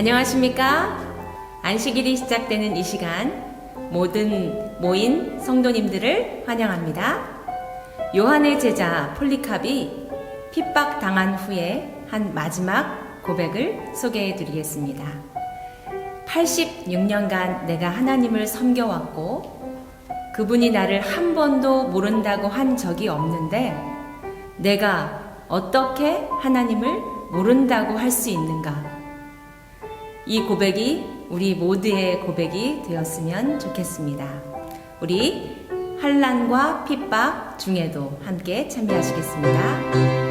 안녕하십니까? 안식일이 시작되는 이 시간 모든 모인 성도님들을 환영합니다. 요한의 제자 폴리캅이 핍박당한 후에 한 마지막 고백을 소개해 드리겠습니다. 86년간 내가 하나님을 섬겨왔고 그분이 나를 한 번도 모른다고 한 적이 없는데 내가 어떻게 하나님을 모른다고 할 수 있는가? 이 고백이 우리 모두의 고백이 되었으면 좋겠습니다. 우리 환난과 핍박 중에도 함께 참여하시겠습니다.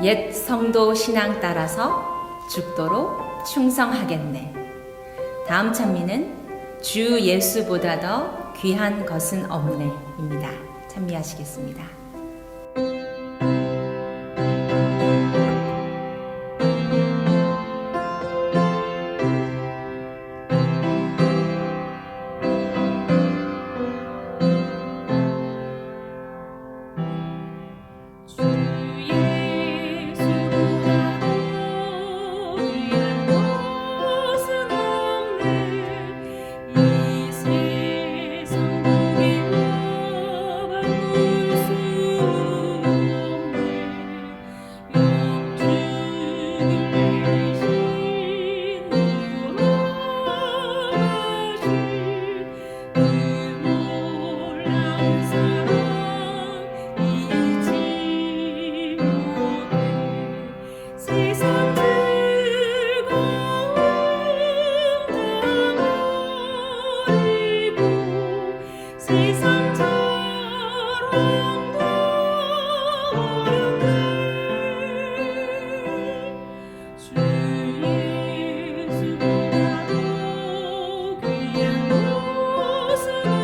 옛 성도 신앙 따라서 죽도록 충성하겠네. 다음 찬미는 주 예수보다 더 귀한 것은 없네 입니다. 찬미하시겠습니다. 예수보다 더 귀한 것은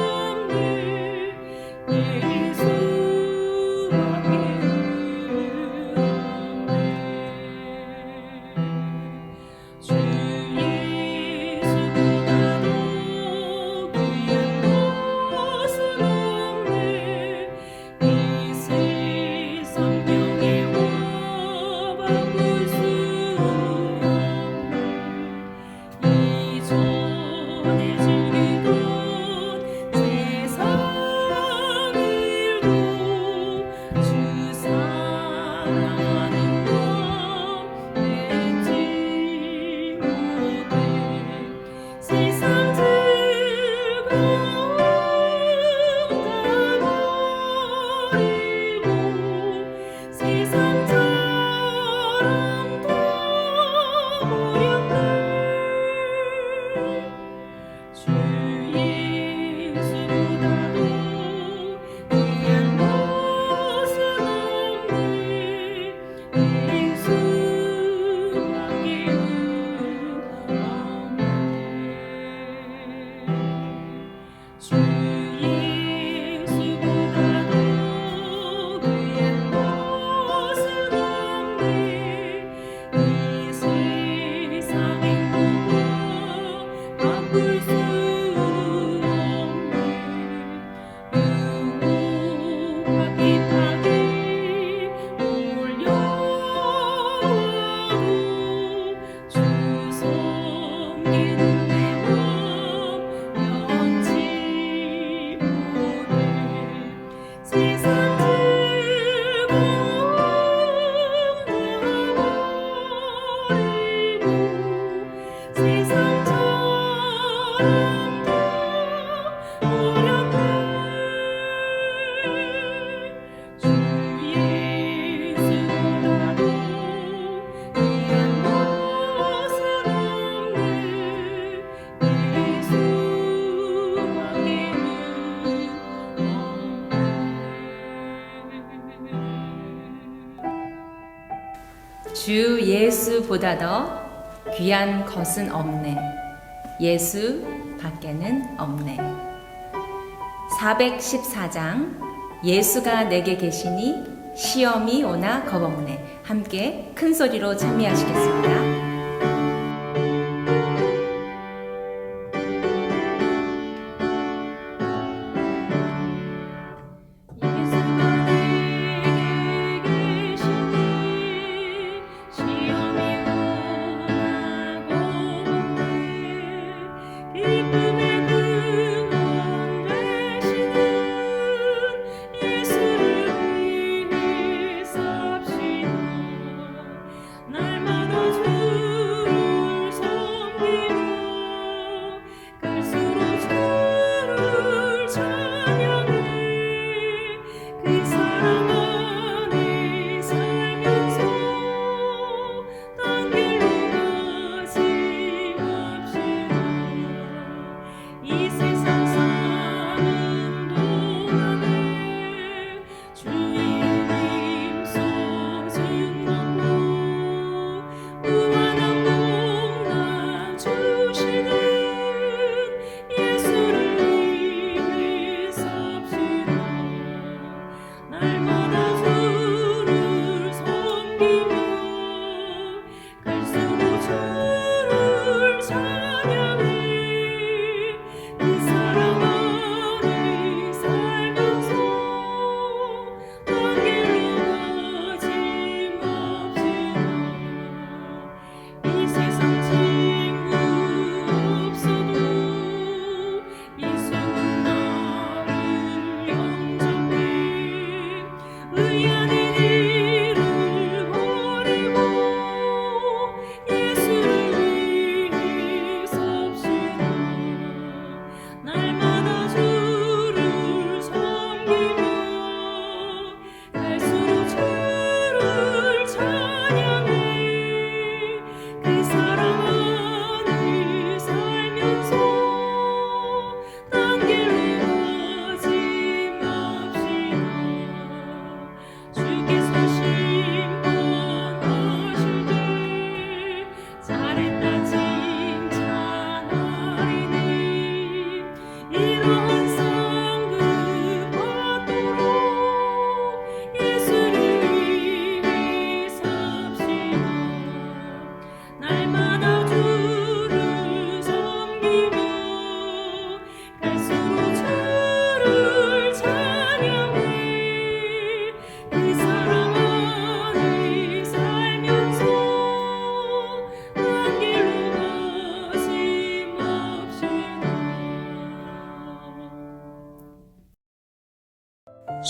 주 예수보다 더 귀한 것은 없네. 예수 밖에는 없네. 414장 예수가 내게 계시니 시험이 오나 겁없네. 함께 큰 소리로 찬미하시겠습니다.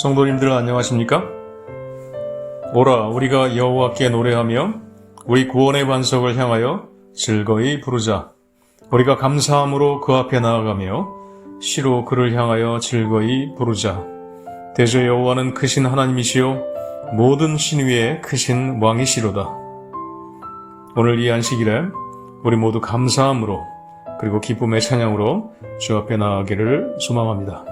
성도님들 안녕하십니까? 오라 우리가 여호와께 노래하며 우리 구원의 반석을 향하여 즐거이 부르자. 우리가 감사함으로 그 앞에 나아가며 시로 그를 향하여 즐거이 부르자. 대저 여호와는 크신 하나님이시요 모든 신 위에 크신 왕이시로다. 오늘 이 안식일에 우리 모두 감사함으로 그리고 기쁨의 찬양으로 주 앞에 나아가기를 소망합니다.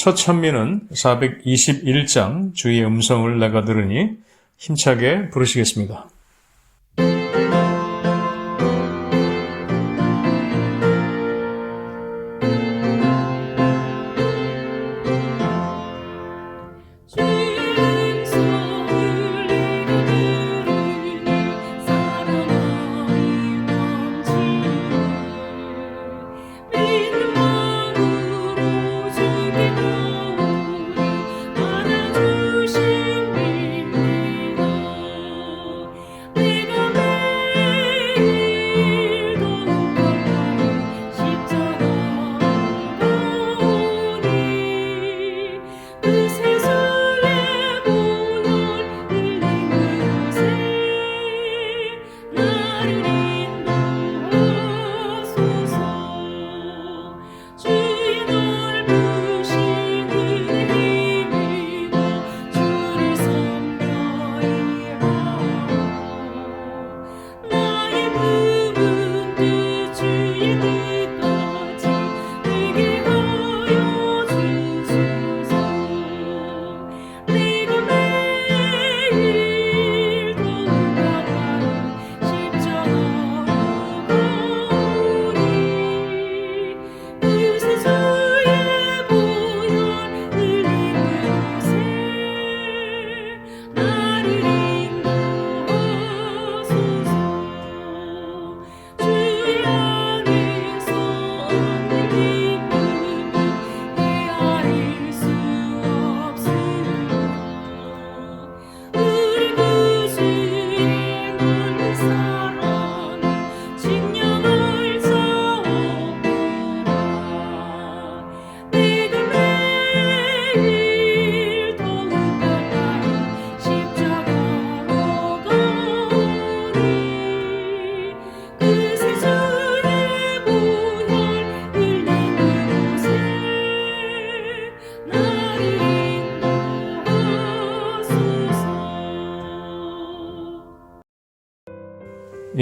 첫 찬미는 421장 주의 음성을 내가 들으니 힘차게 부르시겠습니다.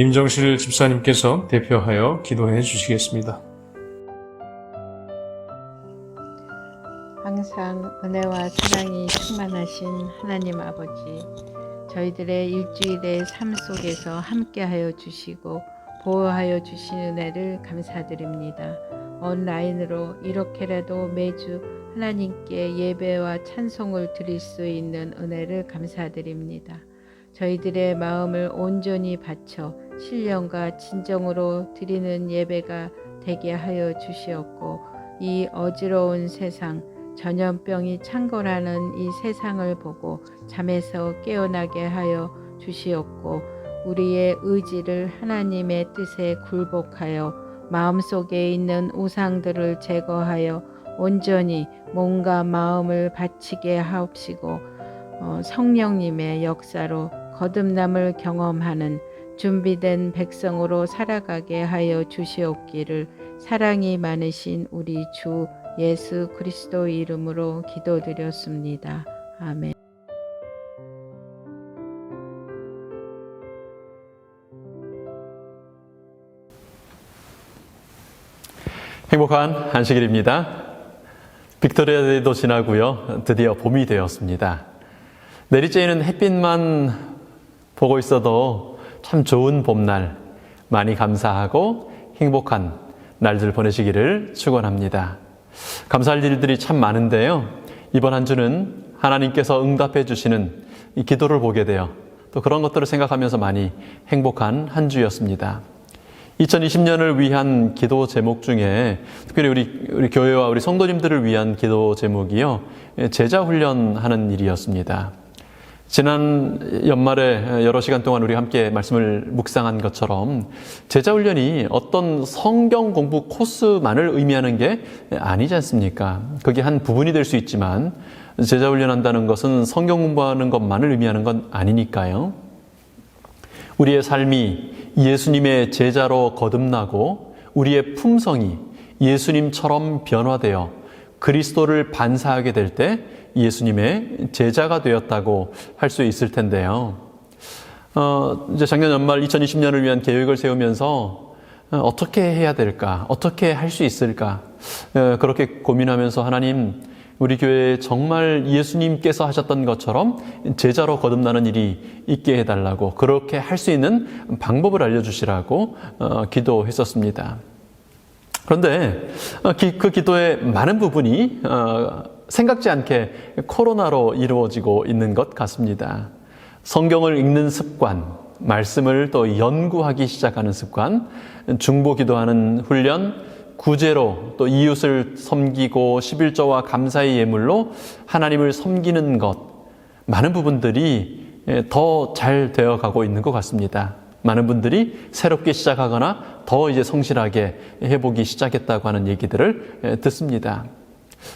임정실 집사님께서 대표하여 기도해 주시겠습니다. 항상 은혜와 사랑이 충만하신 하나님 아버지, 저희들의 일주일의 삶 속에서 함께하여 주시고 보호하여 주신 은혜를 감사드립니다. 온라인으로 이렇게라도 매주 하나님께 예배와 찬송을 드릴 수 있는 은혜를 감사드립니다. 저희들의 마음을 온전히 바쳐 신령과 진정으로 드리는 예배가 되게 하여 주시옵고, 이 어지러운 세상, 전염병이 창궐하는 이 세상을 보고 잠에서 깨어나게 하여 주시옵고, 우리의 의지를 하나님의 뜻에 굴복하여 마음속에 있는 우상들을 제거하여 온전히 몸과 마음을 바치게 하옵시고, 성령님의 역사로 거듭남을 경험하는 준비된 백성으로 살아가게 하여 주시옵기를 사랑이 많으신 우리 주 예수 그리스도 이름으로 기도드렸습니다. 아멘. 행복한 안식일입니다. 빅토리아데이도 지나고요. 드디어 봄이 되었습니다. 내리쬐는 햇빛만 보고 있어도 참 좋은 봄날, 많이 감사하고 행복한 날들 보내시기를 축원합니다. 감사할 일들이 참 많은데요. 이번 한 주는 하나님께서 응답해 주시는 이 기도를 보게 되어 또 그런 것들을 생각하면서 많이 행복한 한 주였습니다. 2020년을 위한 기도 제목 중에 특별히 우리 교회와 우리 성도님들을 위한 기도 제목이요, 제자 훈련하는 일이었습니다. 지난 연말에 여러 시간 동안 우리 함께 말씀을 묵상한 것처럼 제자 훈련이 어떤 성경 공부 코스만을 의미하는 게 아니지 않습니까? 그게 한 부분이 될 수 있지만 제자 훈련한다는 것은 성경 공부하는 것만을 의미하는 건 아니니까요. 우리의 삶이 예수님의 제자로 거듭나고 우리의 품성이 예수님처럼 변화되어 그리스도를 반사하게 될 때 예수님의 제자가 되었다고 할 수 있을 텐데요. 이제 작년 연말 2020년을 위한 계획을 세우면서 어떻게 해야 될까? 어떻게 할 수 있을까? 그렇게 고민하면서 하나님, 우리 교회에 정말 예수님께서 하셨던 것처럼 제자로 거듭나는 일이 있게 해달라고, 그렇게 할 수 있는 방법을 알려주시라고 기도했었습니다. 그런데 그 기도의 많은 부분이 생각지 않게 코로나로 이루어지고 있는 것 같습니다. 성경을 읽는 습관, 말씀을 또 연구하기 시작하는 습관, 중보 기도하는 훈련, 구제로 또 이웃을 섬기고 11조와 감사의 예물로 하나님을 섬기는 것, 많은 부분들이 더 잘 되어가고 있는 것 같습니다. 많은 분들이 새롭게 시작하거나 더 이제 성실하게 해보기 시작했다고 하는 얘기들을 듣습니다.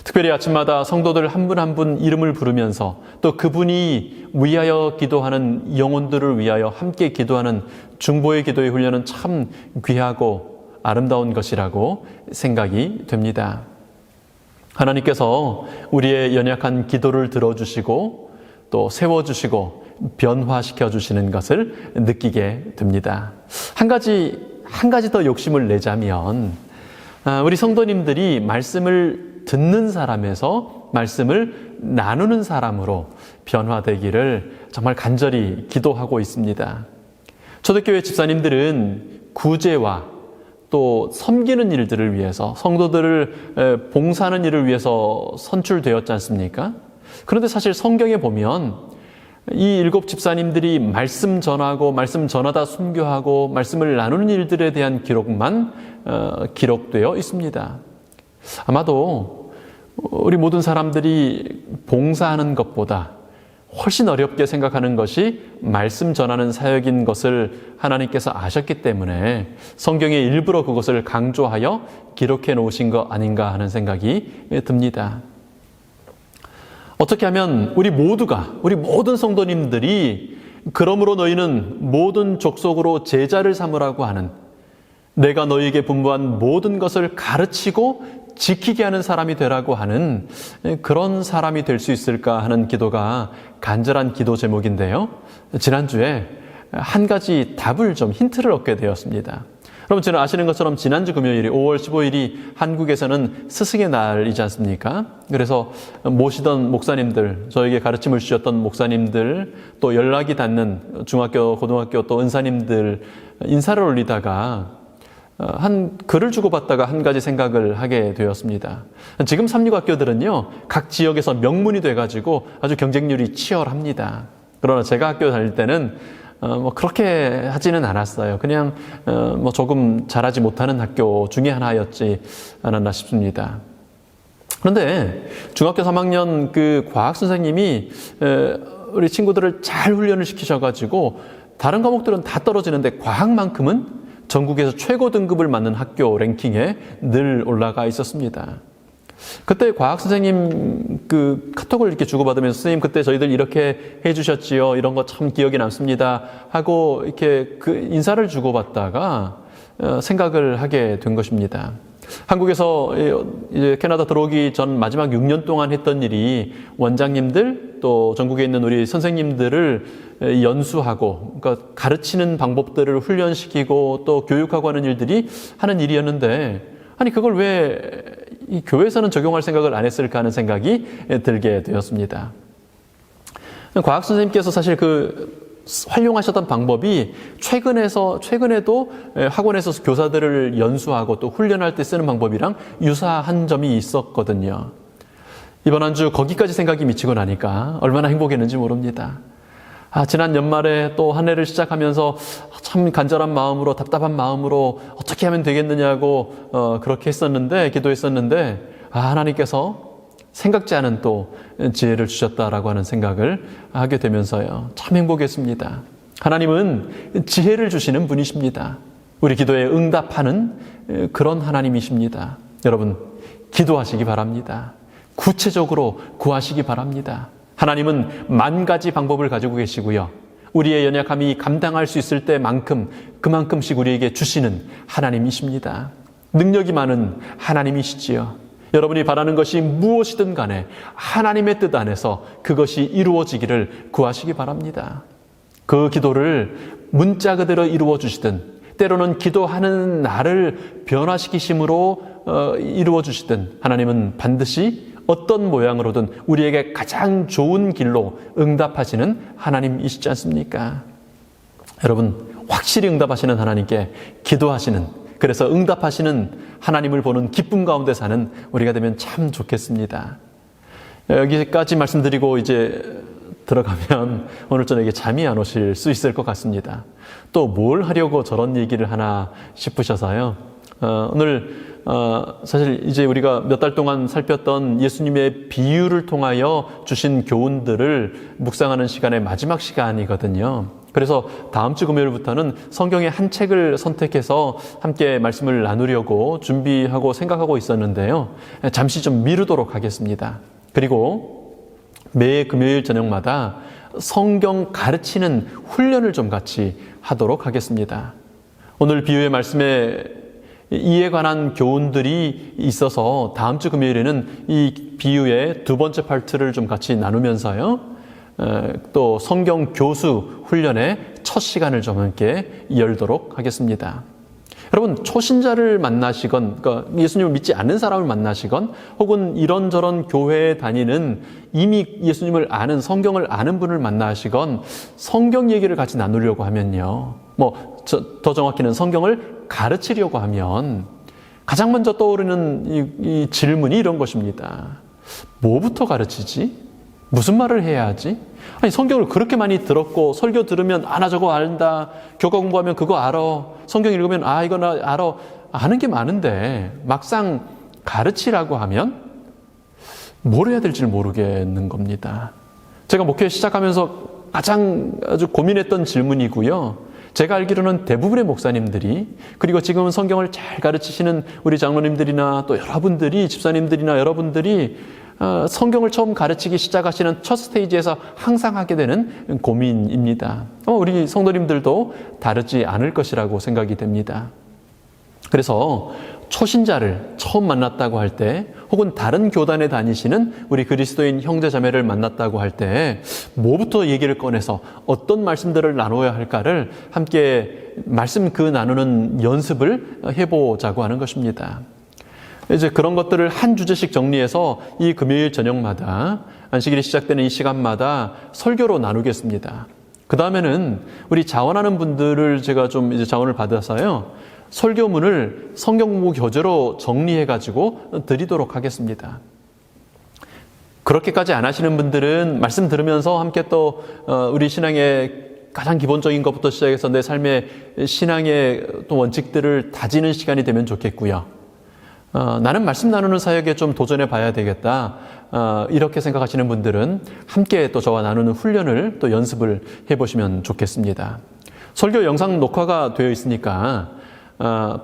특별히 아침마다 성도들 한 분 한 분 이름을 부르면서 또 그분이 위하여 기도하는 영혼들을 위하여 함께 기도하는 중보의 기도의 훈련은 참 귀하고 아름다운 것이라고 생각이 됩니다. 하나님께서 우리의 연약한 기도를 들어주시고 또 세워주시고 변화시켜 주시는 것을 느끼게 됩니다. 한 가지 더 욕심을 내자면, 우리 성도님들이 말씀을 듣는 사람에서 말씀을 나누는 사람으로 변화되기를 정말 간절히 기도하고 있습니다. 초대교회 집사님들은 구제와 또 섬기는 일들을 위해서, 성도들을 봉사하는 일을 위해서 선출되었지 않습니까? 그런데 사실 성경에 보면 이 7 집사님들이 말씀 전하고 말씀 전하다 순교하고 말씀을 나누는 일들에 대한 기록만 기록되어 있습니다. 아마도 우리 모든 사람들이 봉사하는 것보다 훨씬 어렵게 생각하는 것이 말씀 전하는 사역인 것을 하나님께서 아셨기 때문에 성경에 일부러 그것을 강조하여 기록해 놓으신 거 아닌가 하는 생각이 듭니다. 어떻게 하면 우리 모든 성도님들이 그러므로 너희는 모든 족속으로 제자를 삼으라고 하는, 내가 너희에게 분부한 모든 것을 가르치고 지키게 하는 사람이 되라고 하는 그런 사람이 될 수 있을까 하는 기도가 간절한 기도 제목인데요. 지난주에 한 가지 답을 좀 힌트를 얻게 되었습니다. 여러분, 저는 아시는 것처럼 지난주 금요일이 5월 15일이 한국에서는 스승의 날이지 않습니까? 그래서 모시던 목사님들, 저에게 가르침을 주셨던 목사님들, 또 연락이 닿는 중학교, 고등학교 또 은사님들 인사를 올리다가 한 글을 주고받다가 한 가지 생각을 하게 되었습니다. 지금 삼육학교들은요, 각 지역에서 명문이 돼가지고 아주 경쟁률이 치열합니다. 그러나 제가 학교 다닐 때는 그렇게 하지는 않았어요. 그냥 조금 잘하지 못하는 학교 중에 하나였지 않았나 싶습니다. 그런데 중학교 3학년 그 과학 선생님이 우리 친구들을 잘 훈련을 시키셔가지고 다른 과목들은 다 떨어지는데 과학만큼은 전국에서 최고 등급을 맞는 학교 랭킹에 늘 올라가 있었습니다. 그때 과학 선생님 그 카톡을 이렇게 주고받으면서 선생님 그때 저희들 이렇게 해주셨지요. 이런 거 참 기억에 남습니다. 하고 이렇게 그 인사를 주고받다가 생각을 하게 된 것입니다. 한국에서 이제 캐나다 들어오기 전 마지막 6년 동안 했던 일이 원장님들 또 전국에 있는 우리 선생님들을 연수하고 그러니까 가르치는 방법들을 훈련시키고 또 교육하고 하는 일들이 하는 일이었는데 아니 그걸 왜 이 교회에서는 적용할 생각을 안 했을까 하는 생각이 들게 되었습니다. 과학 선생님께서 사실 그 활용하셨던 방법이 최근에도 학원에서 교사들을 연수하고 또 훈련할 때 쓰는 방법이랑 유사한 점이 있었거든요. 이번 한 주 거기까지 생각이 미치고 나니까 얼마나 행복했는지 모릅니다. 지난 연말에 또 한 해를 시작하면서 참 간절한 마음으로 답답한 마음으로 어떻게 하면 되겠느냐고 그렇게 했었는데 기도했었는데 하나님께서 생각지 않은 또 지혜를 주셨다라고 하는 생각을 하게 되면서요. 참 행복했습니다. 하나님은 지혜를 주시는 분이십니다. 우리 기도에 응답하는 그런 하나님이십니다. 여러분 기도하시기 바랍니다. 구체적으로 구하시기 바랍니다. 하나님은 만 가지 방법을 가지고 계시고요. 우리의 연약함이 감당할 수 있을 때만큼 그만큼씩 우리에게 주시는 하나님이십니다. 능력이 많은 하나님이시지요. 여러분이 바라는 것이 무엇이든 간에 하나님의 뜻 안에서 그것이 이루어지기를 구하시기 바랍니다. 그 기도를 문자 그대로 이루어 주시든 때로는 기도하는 나를 변화시키심으로 이루어 주시든 하나님은 반드시 어떤 모양으로든 우리에게 가장 좋은 길로 응답하시는 하나님이시지 않습니까? 여러분 확실히 응답하시는 하나님께 기도하시는 그래서 응답하시는 하나님을 보는 기쁨 가운데 사는 우리가 되면 참 좋겠습니다. 여기까지 말씀드리고 이제 들어가면 오늘 저녁에 잠이 안 오실 수 있을 것 같습니다. 또 뭘 하려고 저런 얘기를 하나 싶으셔서요. 오늘 사실 이제 우리가 몇 달 동안 살폈던 예수님의 비유를 통하여 주신 교훈들을 묵상하는 시간의 마지막 시간이거든요. 그래서 다음 주 금요일부터는 성경의 한 책을 선택해서 함께 말씀을 나누려고 준비하고 생각하고 있었는데요. 잠시 좀 미루도록 하겠습니다. 그리고 매 금요일 저녁마다 성경 가르치는 훈련을 좀 같이 하도록 하겠습니다. 오늘 비유의 말씀에 이에 관한 교훈들이 있어서 다음 주 금요일에는 이 비유의 두 번째 파트를 좀 같이 나누면서요. 또 성경 교수 훈련의 첫 시간을 좀 함께 열도록 하겠습니다. 여러분 초신자를 만나시건 그러니까 예수님을 믿지 않는 사람을 만나시건 혹은 이런저런 교회에 다니는 이미 예수님을 아는 성경을 아는 분을 만나시건 성경 얘기를 같이 나누려고 하면요. 더 정확히는 성경을 가르치려고 하면 가장 먼저 떠오르는 이 질문이 이런 것입니다. 뭐부터 가르치지? 무슨 말을 해야 하지? 아니 성경을 그렇게 많이 들었고 설교 들으면 나 저거 안다. 교과 공부하면 그거 알아. 성경 읽으면 이거 나 알아. 아는 게 많은데 막상 가르치라고 하면 뭘 해야 될지 모르겠는 겁니다. 제가 목회 시작하면서 가장 아주 고민했던 질문이고요. 제가 알기로는 대부분의 목사님들이 그리고 지금은 성경을 잘 가르치시는 우리 장로님들이나 또 여러분들이 집사님들이나 여러분들이 성경을 처음 가르치기 시작하시는 첫 스테이지에서 항상 하게 되는 고민입니다. 우리 성도님들도 다르지 않을 것이라고 생각이 됩니다. 그래서 초신자를 처음 만났다고 할 때, 혹은 다른 교단에 다니시는 우리 그리스도인 형제 자매를 만났다고 할 때 뭐부터 얘기를 꺼내서 어떤 말씀들을 나눠야 할까를 함께 말씀 그 나누는 연습을 해보자고 하는 것입니다. 이제 그런 것들을 한 주제씩 정리해서 이 금요일 저녁마다 안식일이 시작되는 이 시간마다 설교로 나누겠습니다. 그 다음에는 우리 자원하는 분들을 제가 좀 이제 자원을 받아서요, 설교문을 성경 공부 교재로 정리해가지고 드리도록 하겠습니다. 그렇게까지 안 하시는 분들은 말씀 들으면서 함께 또 우리 신앙의 가장 기본적인 것부터 시작해서 내 삶의 신앙의 또 원칙들을 다지는 시간이 되면 좋겠고요. 나는 말씀 나누는 사역에 좀 도전해 봐야 되겠다, 이렇게 생각하시는 분들은 함께 또 저와 나누는 훈련을 또 연습을 해보시면 좋겠습니다. 설교 영상 녹화가 되어 있으니까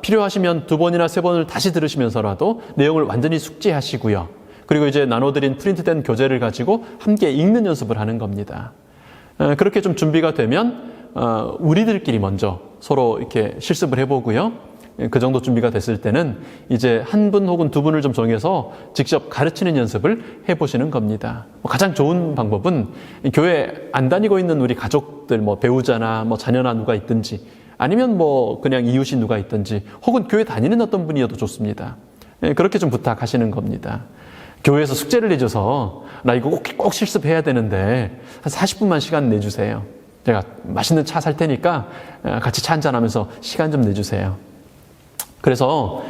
필요하시면 2번이나 3번을 다시 들으시면서라도 내용을 완전히 숙지하시고요. 그리고 이제 나눠드린 프린트된 교재를 가지고 함께 읽는 연습을 하는 겁니다. 그렇게 좀 준비가 되면 우리들끼리 먼저 서로 이렇게 실습을 해보고요. 그 정도 준비가 됐을 때는 이제 1분 혹은 2분을 좀 정해서 직접 가르치는 연습을 해보시는 겁니다. 가장 좋은 방법은 교회 안 다니고 있는 우리 가족들, 배우자나 자녀나 누가 있든지, 아니면 그냥 이웃이 누가 있든지, 혹은 교회 다니는 어떤 분이어도 좋습니다. 그렇게 좀 부탁하시는 겁니다. 교회에서 숙제를 내줘서 나 이거 꼭 실습해야 되는데 한 40분만 시간 내주세요. 제가 맛있는 차 살 테니까 같이 차 한잔하면서 시간 좀 내주세요. 그래서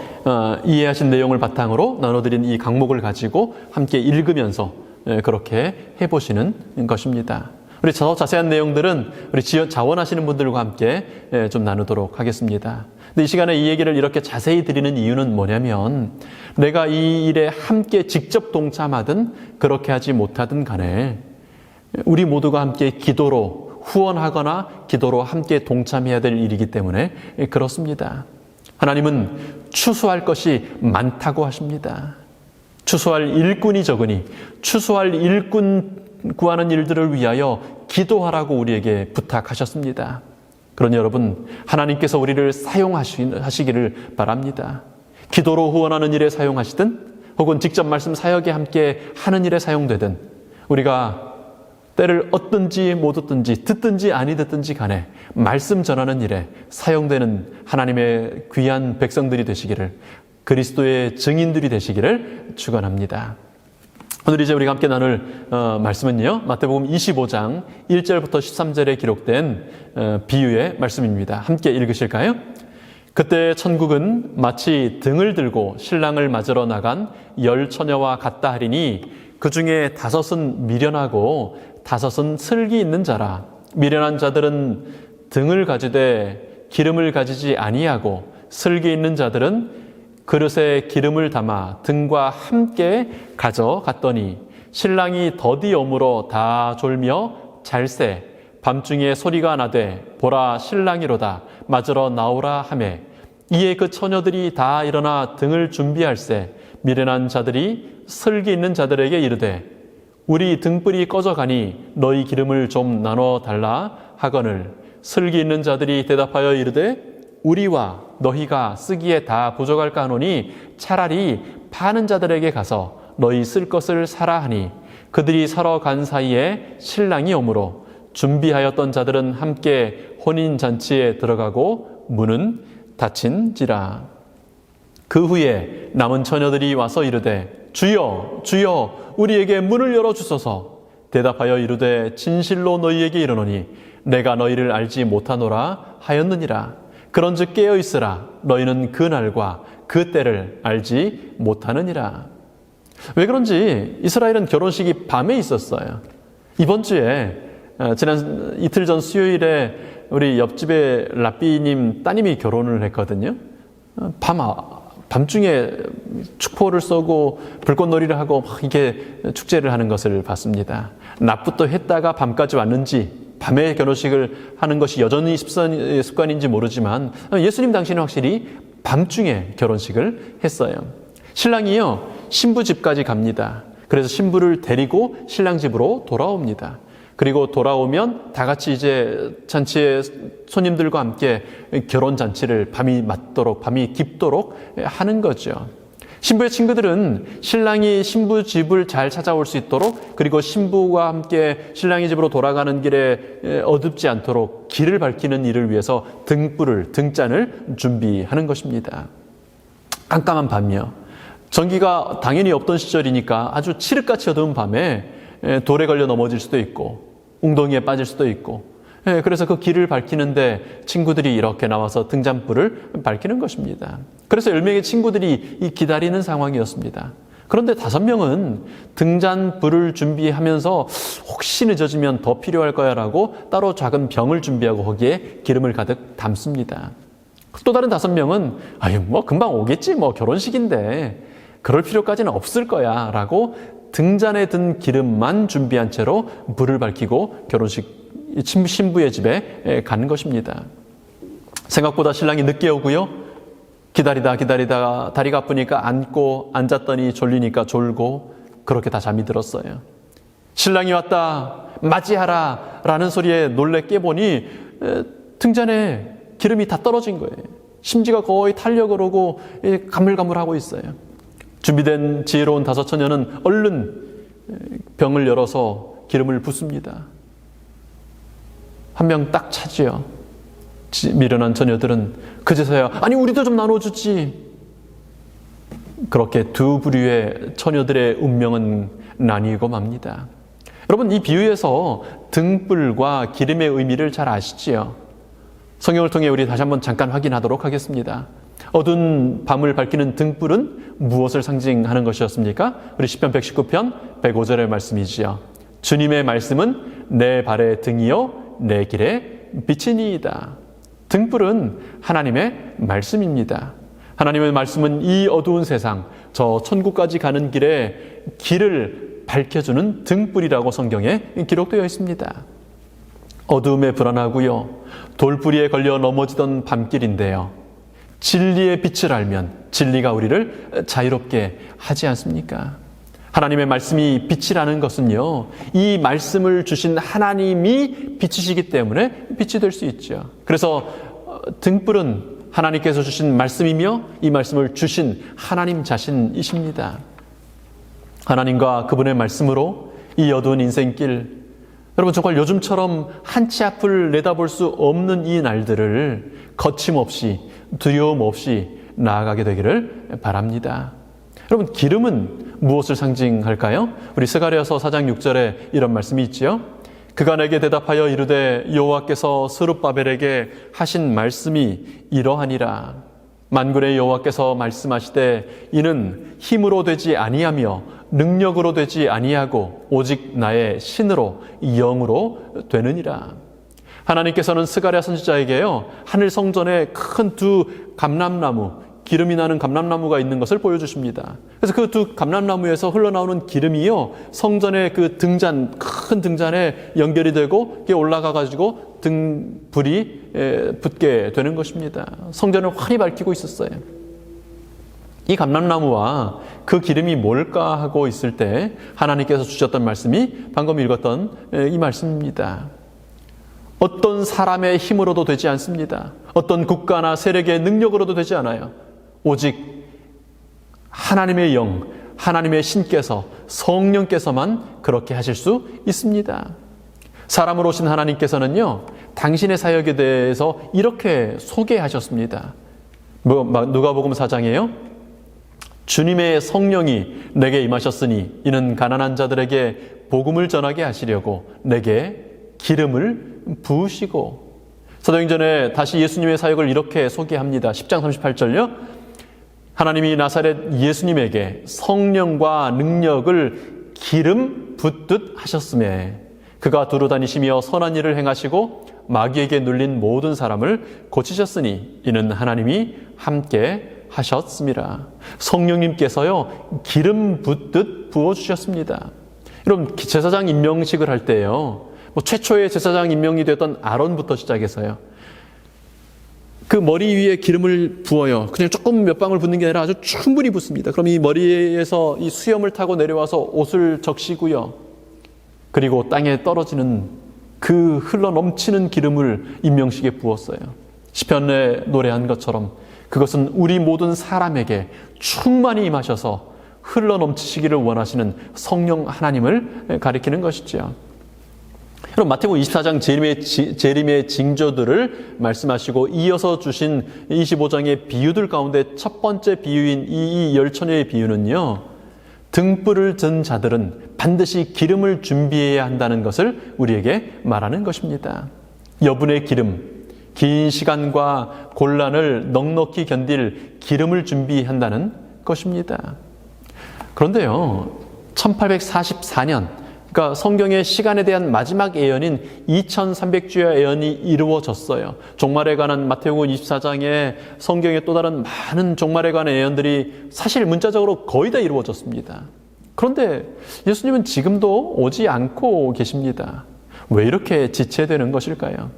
이해하신 내용을 바탕으로 나눠드린 이 강목을 가지고 함께 읽으면서 그렇게 해보시는 것입니다. 우리 더 자세한 내용들은 우리 자원하시는 분들과 함께 좀 나누도록 하겠습니다. 근데 이 시간에 이 얘기를 이렇게 자세히 드리는 이유는 뭐냐면, 내가 이 일에 함께 직접 동참하든 그렇게 하지 못하든 간에 우리 모두가 함께 기도로 후원하거나 기도로 함께 동참해야 될 일이기 때문에 그렇습니다. 하나님은 추수할 것이 많다고 하십니다. 추수할 일꾼이 적으니 추수할 일꾼 구하는 일들을 위하여 기도하라고 우리에게 부탁하셨습니다. 그러니 여러분, 하나님께서 우리를 사용하시기를 바랍니다. 기도로 후원하는 일에 사용하시든 혹은 직접 말씀 사역에 함께 하는 일에 사용되든, 우리가 때를 얻든지 못 얻든지 듣든지 아니 듣든지 간에 말씀 전하는 일에 사용되는 하나님의 귀한 백성들이 되시기를, 그리스도의 증인들이 되시기를 축원합니다. 오늘 이제 우리가 함께 나눌 말씀은요, 마태복음 25장 1절부터 13절에 기록된 비유의 말씀입니다. 함께 읽으실까요? 그때 천국은 마치 등을 들고 신랑을 맞으러 나간 10 처녀와 같다 하리니, 그 중에 5은 미련하고 5은 슬기 있는 자라. 미련한 자들은 등을 가지되 기름을 가지지 아니하고, 슬기 있는 자들은 그릇에 기름을 담아 등과 함께 가져갔더니, 신랑이 더디 오므로 다 졸며 잘새 밤중에 소리가 나되 보라 신랑이로다 맞으러 나오라 하매, 이에 그 처녀들이 다 일어나 등을 준비할세 미련한 자들이 슬기 있는 자들에게 이르되, 우리 등불이 꺼져가니 너희 기름을 좀 나눠 달라 하거늘, 슬기 있는 자들이 대답하여 이르되, 우리와 너희가 쓰기에 다 부족할까 하노니 차라리 파는 자들에게 가서 너희 쓸 것을 사라 하니, 그들이 사러 간 사이에 신랑이 오므로 준비하였던 자들은 함께 혼인잔치에 들어가고 문은 닫힌지라. 그 후에 남은 처녀들이 와서 이르되, 주여 주여 우리에게 문을 열어주소서. 대답하여 이르되, 진실로 너희에게 이르노니 내가 너희를 알지 못하노라 하였느니라. 그런즉 깨어있으라. 너희는 그 날과 그 때를 알지 못하느니라. 왜 그런지 이스라엘은 결혼식이 밤에 있었어요. 이번 주에 지난 이틀 전 수요일에 우리 옆집에 라삐님 따님이 결혼을 했거든요. 밤중에 축포를 쏘고 불꽃놀이를 하고 막 이렇게 축제를 하는 것을 봤습니다. 낮부터 했다가 밤까지 왔는지, 밤에 결혼식을 하는 것이 여전히 습관인지 모르지만 예수님 당시는 확실히 밤중에 결혼식을 했어요. 신랑이요, 신부 집까지 갑니다. 그래서 신부를 데리고 신랑 집으로 돌아옵니다. 그리고 돌아오면 다 같이 이제 잔치에 손님들과 함께 결혼 잔치를 밤이 맞도록, 밤이 깊도록 하는 거죠. 신부의 친구들은 신랑이 신부 집을 잘 찾아올 수 있도록, 그리고 신부와 함께 신랑의 집으로 돌아가는 길에 어둡지 않도록 길을 밝히는 일을 위해서 등잔을 준비하는 것입니다. 깜깜한 밤이요. 전기가 당연히 없던 시절이니까 아주 칠흑같이 어두운 밤에 돌에 걸려 넘어질 수도 있고 웅덩이에 빠질 수도 있고, 그래서 그 길을 밝히는데 친구들이 이렇게 나와서 등잔불을 밝히는 것입니다. 그래서 10명의 친구들이 기다리는 상황이었습니다. 그런데 5명은 등잔불을 준비하면서 혹시 늦어지면 더 필요할 거야 라고 따로 작은 병을 준비하고 거기에 기름을 가득 담습니다. 또 다른 5명은 뭐 금방 오겠지, 뭐 결혼식인데 그럴 필요까지는 없을 거야 라고 등잔에 든 기름만 준비한 채로 불을 밝히고 결혼식 신부의 집에 가는 것입니다. 생각보다 신랑이 늦게 오고요. 기다리다가 다리가 아프니까 앉고, 앉았더니 졸리니까 졸고, 그렇게 다 잠이 들었어요. 신랑이 왔다, 맞이하라 라는 소리에 놀래 깨보니 등잔에 기름이 다 떨어진 거예요. 심지가 거의 탄력을 오고 가물가물하고 있어요. 준비된 지혜로운 5 처녀는 얼른 병을 열어서 기름을 붓습니다. 한 명 딱 차지요. 미련한 처녀들은 그제서야 아니 우리도 좀 나눠주지. 그렇게 두 부류의 처녀들의 운명은 나뉘고 맙니다. 여러분, 이 비유에서 등불과 기름의 의미를 잘 아시지요? 성경을 통해 우리 다시 한번 잠깐 확인하도록 하겠습니다. 어두운 밤을 밝히는 등불은 무엇을 상징하는 것이었습니까? 우리 시편 119편 105절의 말씀이지요. 주님의 말씀은 내 발의 등이요 내 길의 빛이니이다. 등불은 하나님의 말씀입니다. 하나님의 말씀은 이 어두운 세상, 저 천국까지 가는 길에 길을 밝혀주는 등불이라고 성경에 기록되어 있습니다. 어두움에 불안하고요, 돌부리에 걸려 넘어지던 밤길인데요, 진리의 빛을 알면 진리가 우리를 자유롭게 하지 않습니까? 하나님의 말씀이 빛이라는 것은요, 이 말씀을 주신 하나님이 빛이시기 때문에 빛이 될 수 있죠. 그래서 등불은 하나님께서 주신 말씀이며 이 말씀을 주신 하나님 자신이십니다. 하나님과 그분의 말씀으로 이 어두운 인생길, 여러분 정말 요즘처럼 한 치 앞을 내다볼 수 없는 이 날들을 거침없이 두려움 없이 나아가게 되기를 바랍니다. 여러분, 기름은 무엇을 상징할까요? 우리 스가랴서 4장 6절에 이런 말씀이 있지요. 그가 내게 대답하여 이르되 여호와께서 스룹바벨에게 하신 말씀이 이러하니라. 만군의 여호와께서 말씀하시되 이는 힘으로 되지 아니하며 능력으로 되지 아니하고 오직 나의 신으로 영으로 되느니라. 하나님께서는 스가랴 선지자에게요, 하늘 성전에 큰 두 감람나무, 기름이 나는 감람나무가 있는 것을 보여주십니다. 그래서 그 두 감람나무에서 흘러나오는 기름이요, 성전의 그 등잔, 큰 등잔에 연결이 되고 이게 올라가가지고 불이 붙게 되는 것입니다. 성전을 환히 밝히고 있었어요. 이 감람나무와 그 기름이 뭘까 하고 있을 때 하나님께서 주셨던 말씀이 방금 읽었던 이 말씀입니다. 어떤 사람의 힘으로도 되지 않습니다. 어떤 국가나 세력의 능력으로도 되지 않아요. 오직 하나님의 영, 하나님의 신께서, 성령께서만 그렇게 하실 수 있습니다. 사람으로 오신 하나님께서는요, 당신의 사역에 대해서 이렇게 소개하셨습니다. 누가복음 4장이에요. 주님의 성령이 내게 임하셨으니 이는 가난한 자들에게 복음을 전하게 하시려고 내게 기름을 부으시고. 사도행전에 다시 예수님의 사역을 이렇게 소개합니다. 10장 38절요. 하나님이 나사렛 예수님에게 성령과 능력을 기름 붓듯 하셨음에 그가 두루 다니시며 선한 일을 행하시고 마귀에게 눌린 모든 사람을 고치셨으니 이는 하나님이 함께 하셨습니다. 성령님께서요, 기름 붓듯 부어주셨습니다. 여러분, 제사장 임명식을 할 때요, 최초의 제사장 임명이 되었던 아론부터 시작해서요, 그 머리 위에 기름을 부어요. 그냥 조금 몇 방울 붓는 게 아니라 아주 충분히 붓습니다. 그럼 이 머리에서 이 수염을 타고 내려와서 옷을 적시고요, 그리고 땅에 떨어지는 그 흘러 넘치는 기름을 임명식에 부었어요. 시편에 노래한 것처럼 그것은 우리 모든 사람에게 충만히 임하셔서 흘러 넘치시기를 원하시는 성령 하나님을 가리키는 것이죠. 여러분, 마태복음 24장 재림의 징조들을 말씀하시고 이어서 주신 25장의 비유들 가운데 첫 번째 비유인 이 열처녀의 비유는요, 등불을 든 자들은 반드시 기름을 준비해야 한다는 것을 우리에게 말하는 것입니다. 여분의 기름, 긴 시간과 곤란을 넉넉히 견딜 기름을 준비한다는 것입니다. 그런데요, 1844년, 그러니까 성경의 시간에 대한 마지막 예언인 2300주야 예언이 이루어졌어요. 종말에 관한 마태복음 24장에 성경의 또 다른 많은 종말에 관한 예언들이 사실 문자적으로 거의 다 이루어졌습니다. 그런데 예수님은 지금도 오지 않고 계십니다. 왜 이렇게 지체되는 것일까요?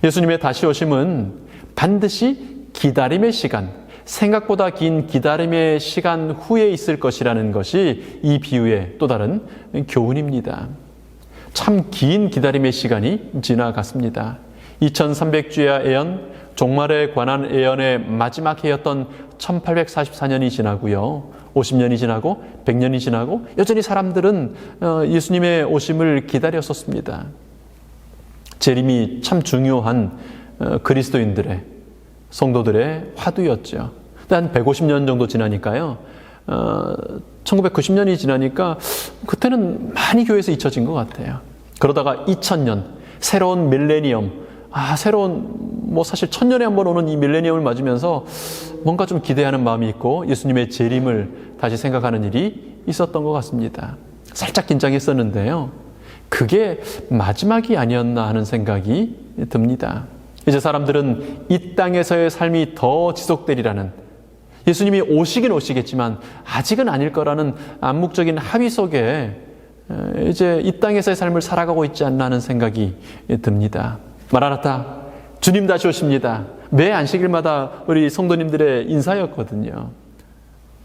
예수님의 다시 오심은 반드시 기다림의 시간, 생각보다 긴 기다림의 시간 후에 있을 것이라는 것이 이 비유의 또 다른 교훈입니다. 참 긴 기다림의 시간이 지나갔습니다. 2300주야 예언, 종말에 관한 예언의 마지막 해였던 1844년이 지나고요. 50년이 지나고 100년이 지나고 여전히 사람들은 예수님의 오심을 기다렸었습니다. 재림이 참 중요한 그리스도인들의, 성도들의 화두였죠. 한 150년 정도 지나니까요. 1990년이 지나니까 그때는 많이 교회에서 잊혀진 것 같아요. 그러다가 2000년, 새로운 밀레니엄, 사실 1000년에 한 번 오는 이 밀레니엄을 맞으면서 뭔가 좀 기대하는 마음이 있고 예수님의 재림을 다시 생각하는 일이 있었던 것 같습니다. 살짝 긴장했었는데요. 그게 마지막이 아니었나 하는 생각이 듭니다. 이제 사람들은 이 땅에서의 삶이 더 지속되리라는, 예수님이 오시긴 오시겠지만 아직은 아닐 거라는 암묵적인 합의 속에 이제 이 땅에서의 삶을 살아가고 있지 않나 하는 생각이 듭니다. 마라나타, 주님 다시 오십니다. 매 안식일마다 우리 성도님들의 인사였거든요.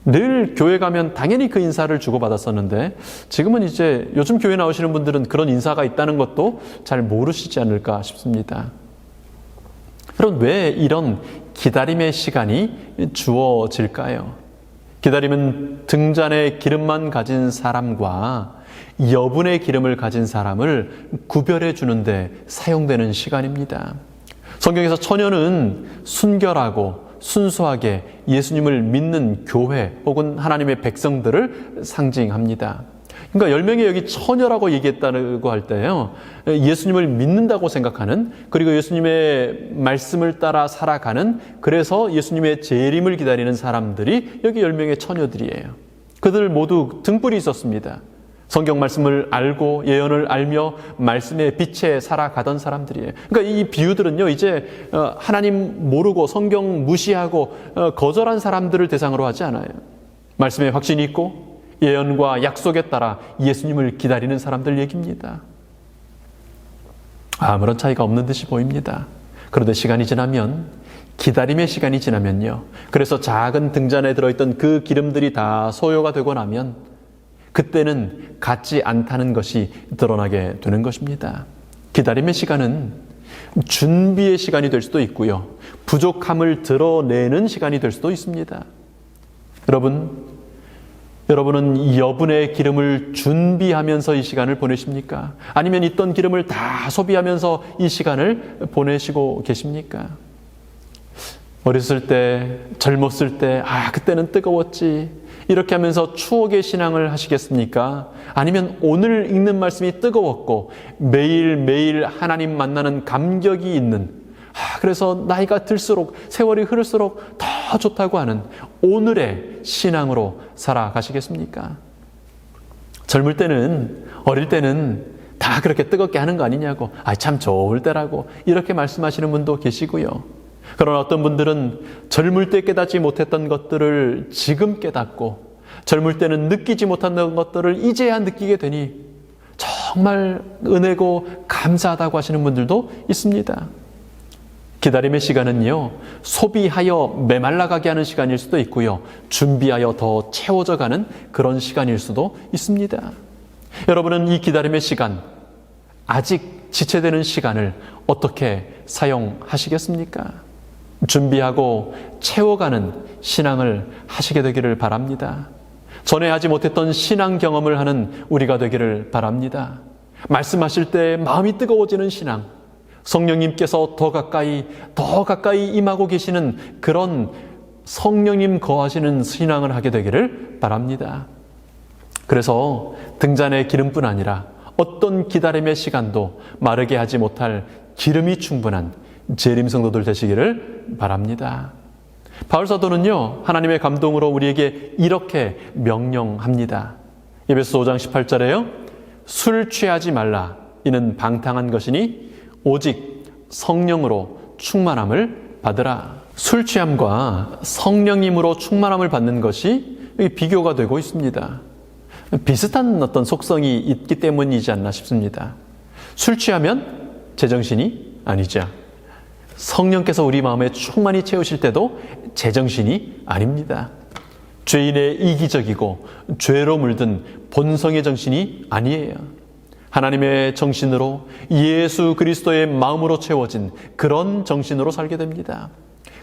늘 교회 가면 당연히 그 인사를 주고받았었는데 지금은 이제 요즘 교회 나오시는 분들은 그런 인사가 있다는 것도 잘 모르시지 않을까 싶습니다. 여러분, 왜 이런 기다림의 시간이 주어질까요? 기다림은 등잔에 기름만 가진 사람과 여분의 기름을 가진 사람을 구별해 주는데 사용되는 시간입니다. 성경에서 처녀는 순결하고 순수하게 예수님을 믿는 교회 혹은 하나님의 백성들을 상징합니다. 그러니까 10명이 여기 처녀라고 얘기했다고 할 때요, 예수님을 믿는다고 생각하는, 그리고 예수님의 말씀을 따라 살아가는, 그래서 예수님의 재림을 기다리는 사람들이 여기 10명의 처녀들이에요. 그들 모두 등불이 있었습니다. 성경 말씀을 알고 예언을 알며 말씀의 빛에 살아가던 사람들이에요. 그러니까 이 비유들은요, 이제 하나님 모르고 성경 무시하고 거절한 사람들을 대상으로 하지 않아요. 말씀에 확신이 있고 예언과 약속에 따라 예수님을 기다리는 사람들 얘기입니다. 아무런 차이가 없는 듯이 보입니다. 그런데 시간이 지나면, 기다림의 시간이 지나면요, 그래서 작은 등잔에 들어있던 그 기름들이 다 소요가 되고 나면 그때는 같지 않다는 것이 드러나게 되는 것입니다. 기다림의 시간은 준비의 시간이 될 수도 있고요, 부족함을 드러내는 시간이 될 수도 있습니다. 여러분은 여분의 기름을 준비하면서 이 시간을 보내십니까? 아니면 있던 기름을 다 소비하면서 이 시간을 보내시고 계십니까? 어렸을 때, 젊었을 때, 그때는 뜨거웠지, 이렇게 하면서 추억의 신앙을 하시겠습니까? 아니면 오늘 읽는 말씀이 뜨거웠고 매일매일 하나님 만나는 감격이 있는, 그래서 나이가 들수록, 세월이 흐를수록 더 좋다고 하는 오늘의 신앙으로 살아가시겠습니까? 젊을 때는, 어릴 때는 다 그렇게 뜨겁게 하는 거 아니냐고, 참 좋을 때라고 이렇게 말씀하시는 분도 계시고요. 그러나 어떤 분들은 젊을 때 깨닫지 못했던 것들을 지금 깨닫고, 젊을 때는 느끼지 못했던 것들을 이제야 느끼게 되니 정말 은혜고 감사하다고 하시는 분들도 있습니다. 기다림의 시간은요, 소비하여 메말라가게 하는 시간일 수도 있고요, 준비하여 더 채워져 가는 그런 시간일 수도 있습니다. 여러분은 이 기다림의 시간, 아직 지체되는 시간을 어떻게 사용하시겠습니까? 준비하고 채워가는 신앙을 하시게 되기를 바랍니다. 전에 하지 못했던 신앙 경험을 하는 우리가 되기를 바랍니다. 말씀하실 때 마음이 뜨거워지는 신앙, 성령님께서 더 가까이 임하고 계시는 그런 성령님 거하시는 신앙을 하게 되기를 바랍니다. 그래서 등잔의 기름뿐 아니라 어떤 기다림의 시간도 마르게 하지 못할 기름이 충분한 재림 성도들 되시기를 바랍니다. 바울 사도는요, 하나님의 감동으로 우리에게 이렇게 명령합니다. 에베소 5장 18절에요. 술 취하지 말라. 이는 방탕한 것이니 오직 성령으로 충만함을 받으라. 술 취함과 성령님으로 충만함을 받는 것이 비교가 되고 있습니다. 비슷한 어떤 속성이 있기 때문이지 않나 싶습니다. 술 취하면 제정신이 아니죠. 성령께서 우리 마음에 충만히 채우실 때도 제정신이 아닙니다. 죄인의 이기적이고 죄로 물든 본성의 정신이 아니에요. 하나님의 정신으로 예수 그리스도의 마음으로 채워진 그런 정신으로 살게 됩니다.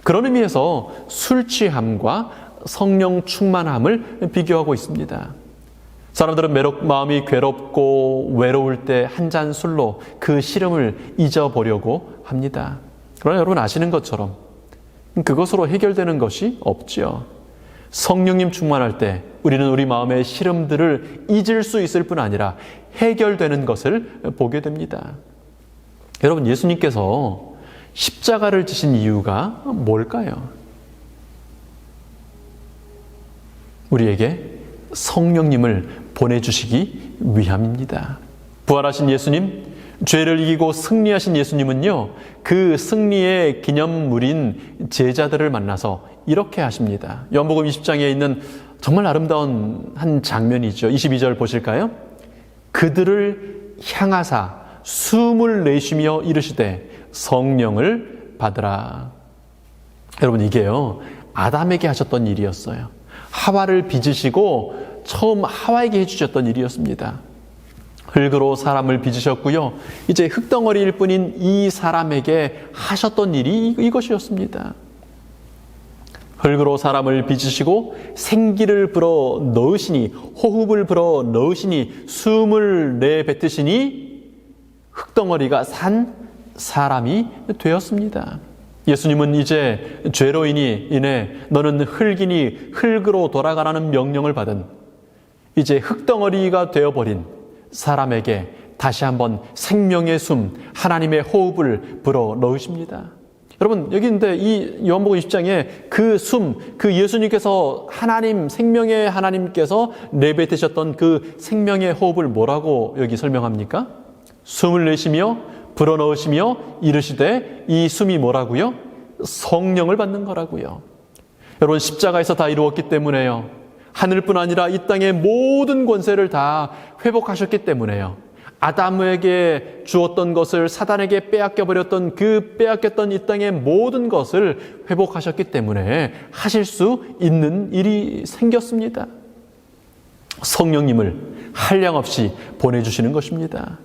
그런 의미에서 술 취함과 성령 충만함을 비교하고 있습니다. 사람들은 마음이 괴롭고 외로울 때 한 잔 술로 그 시름을 잊어보려고 합니다. 그러나 여러분 아시는 것처럼 그것으로 해결되는 것이 없죠. 성령님 충만할 때 우리는 우리 마음의 시름들을 잊을 수 있을 뿐 아니라 해결되는 것을 보게 됩니다. 여러분, 예수님께서 십자가를 지신 이유가 뭘까요? 우리에게 성령님을 보내주시기 위함입니다. 부활하신 예수님, 죄를 이기고 승리하신 예수님은요, 그 승리의 기념물인 제자들을 만나서 이렇게 하십니다. 요한복음 20장에 있는 정말 아름다운 한 장면이죠. 22절 보실까요? 그들을 향하사 숨을 내쉬며 이르시되 성령을 받으라. 여러분, 이게요, 아담에게 하셨던 일이었어요. 하와를 빚으시고 처음 하와에게 해주셨던 일이었습니다. 흙으로 사람을 빚으셨고요. 이제 흙덩어리일 뿐인 이 사람에게 하셨던 일이 이것이었습니다. 흙으로 사람을 빚으시고 생기를 불어 넣으시니, 호흡을 불어 넣으시니, 숨을 내뱉으시니 흙덩어리가 산 사람이 되었습니다. 예수님은 이제 죄로 인해 너는 흙이니 흙으로 돌아가라는 명령을 받은 이제 흙덩어리가 되어버린 사람에게 다시 한번 생명의 숨, 하나님의 호흡을 불어 넣으십니다. 여러분, 여기 근데 이 요한복음 20장에 그 숨, 그 예수님께서 생명의 하나님께서 내뱉으셨던 그 생명의 호흡을 뭐라고 여기 설명합니까? 숨을 내쉬며 불어 넣으시며 이르시되, 이 숨이 뭐라고요? 성령을 받는 거라고요. 여러분, 십자가에서 다 이루었기 때문에요. 하늘뿐 아니라 이 땅의 모든 권세를 다 회복하셨기 때문에요. 아담에게 주었던 것을 사단에게 빼앗겨버렸던 그 빼앗겼던 이 땅의 모든 것을 회복하셨기 때문에 하실 수 있는 일이 생겼습니다. 성령님을 한량없이 보내주시는 것입니다.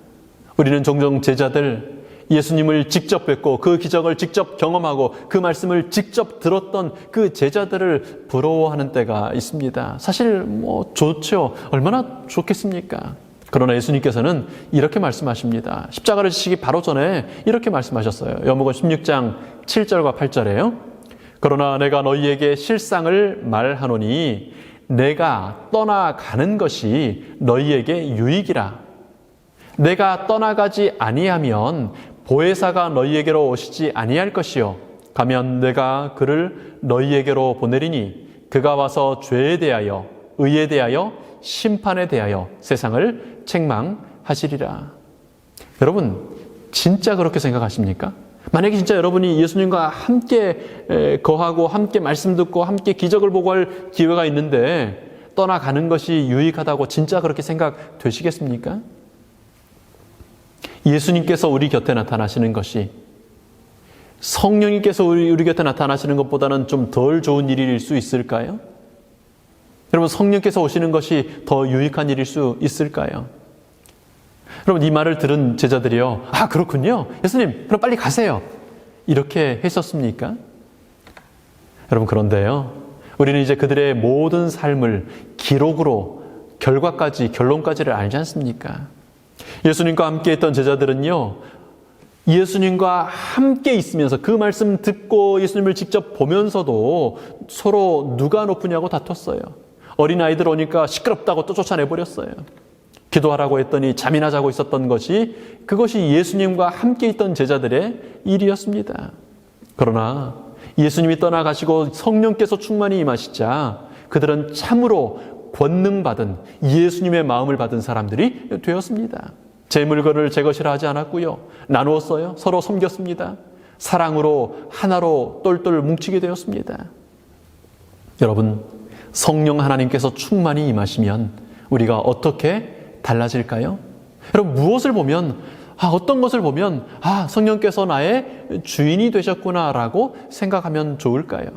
우리는 종종 제자들, 예수님을 직접 뵙고 그 기적을 직접 경험하고 그 말씀을 직접 들었던 그 제자들을 부러워하는 때가 있습니다. 사실 좋죠. 얼마나 좋겠습니까? 그러나 예수님께서는 이렇게 말씀하십니다. 십자가를 지시기 바로 전에 이렇게 말씀하셨어요. 요한복음 16장 7절과 8절에요. 그러나 내가 너희에게 실상을 말하노니 내가 떠나가는 것이 너희에게 유익이라. 내가 떠나가지 아니하면 보혜사가 너희에게로 오시지 아니할 것이요 가면 내가 그를 너희에게로 보내리니 그가 와서 죄에 대하여 의에 대하여 심판에 대하여 세상을 책망하시리라. 여러분, 진짜 그렇게 생각하십니까? 만약에 진짜 여러분이 예수님과 함께 거하고 함께 말씀 듣고 함께 기적을 보고 할 기회가 있는데 떠나가는 것이 유익하다고 진짜 그렇게 생각되시겠습니까? 예수님께서 우리 곁에 나타나시는 것이 성령님께서 우리 곁에 나타나시는 것보다는 좀 덜 좋은 일일 수 있을까요? 여러분, 성령께서 오시는 것이 더 유익한 일일 수 있을까요? 여러분, 이 말을 들은 제자들이요, 아, 그렇군요. 예수님, 그럼 빨리 가세요. 이렇게 했었습니까? 여러분, 그런데요, 우리는 이제 그들의 모든 삶을 기록으로 결론까지를 알지 않습니까? 예수님과 함께 했던 제자들은요, 예수님과 함께 있으면서 그 말씀 듣고 예수님을 직접 보면서도 서로 누가 높으냐고 다퉜어요. 어린아이들 오니까 시끄럽다고 또 쫓아내버렸어요. 기도하라고 했더니 잠이나 자고 있었던 그것이 예수님과 함께 있던 제자들의 일이었습니다. 그러나 예수님이 떠나가시고 성령께서 충만히 임하시자 그들은 참으로 권능받은 예수님의 마음을 받은 사람들이 되었습니다. 제 물건을 제 것이라 하지 않았고요. 나누었어요. 서로 섬겼습니다. 사랑으로 하나로 똘똘 뭉치게 되었습니다. 여러분, 성령 하나님께서 충만히 임하시면 우리가 어떻게 달라질까요? 여러분, 무엇을 보면, 어떤 것을 보면, 성령께서 나의 주인이 되셨구나라고 생각하면 좋을까요?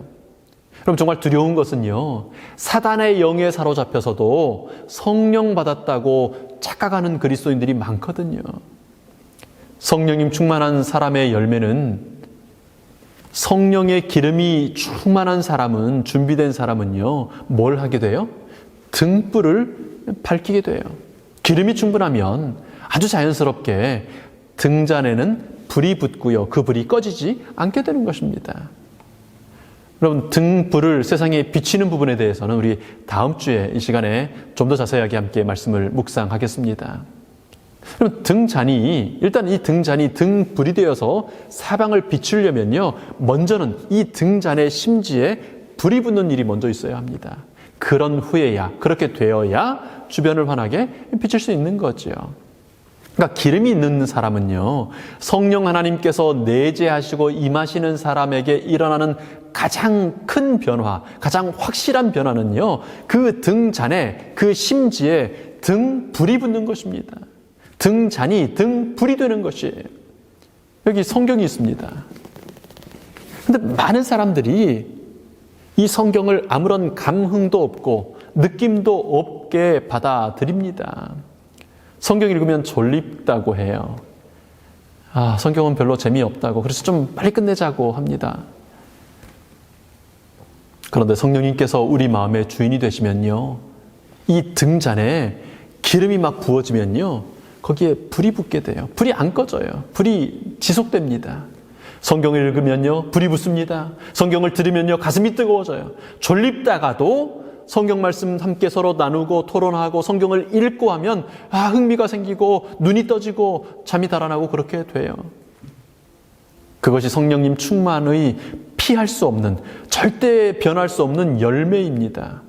그럼 정말 두려운 것은요, 사단의 영에 사로잡혀서도 성령 받았다고 착각하는 그리스도인들이 많거든요. 성령님 충만한 사람의 열매는, 성령의 기름이 충만한 사람은, 준비된 사람은요, 뭘 하게 돼요? 등불을 밝히게 돼요. 기름이 충분하면 아주 자연스럽게 등잔에는 불이 붙고요, 그 불이 꺼지지 않게 되는 것입니다. 여러분, 등불을 세상에 비치는 부분에 대해서는 우리 다음 주에 이 시간에 좀 더 자세하게 함께 말씀을 묵상하겠습니다. 그럼 일단 이 등잔이 등불이 되어서 사방을 비추려면요, 먼저는 이 등잔의 심지에 불이 붙는 일이 먼저 있어야 합니다. 그렇게 되어야 주변을 환하게 비칠 수 있는 거죠. 그러니까 기름이 있는 사람은요, 성령 하나님께서 내재하시고 임하시는 사람에게 일어나는 가장 큰 변화, 가장 확실한 변화는요, 그 등잔에, 그 심지에 등불이 붙는 것입니다. 등잔이 등불이 되는 것이에요. 여기 성경이 있습니다. 근데 많은 사람들이 이 성경을 아무런 감흥도 없고 느낌도 없게 받아들입니다. 성경 읽으면 졸립다고 해요. 성경은 별로 재미없다고, 그래서 좀 빨리 끝내자고 합니다. 그런데 성령님께서 우리 마음의 주인이 되시면요, 이 등잔에 기름이 막 부어지면요, 거기에 불이 붙게 돼요. 불이 안 꺼져요. 불이 지속됩니다. 성경을 읽으면요, 불이 붙습니다. 성경을 들으면요, 가슴이 뜨거워져요. 졸립다가도 성경 말씀 함께 서로 나누고 토론하고 성경을 읽고 하면 흥미가 생기고 눈이 떠지고 잠이 달아나고 그렇게 돼요. 그것이 성령님 충만의 피할 수 없는, 절대 변할 수 없는 열매입니다.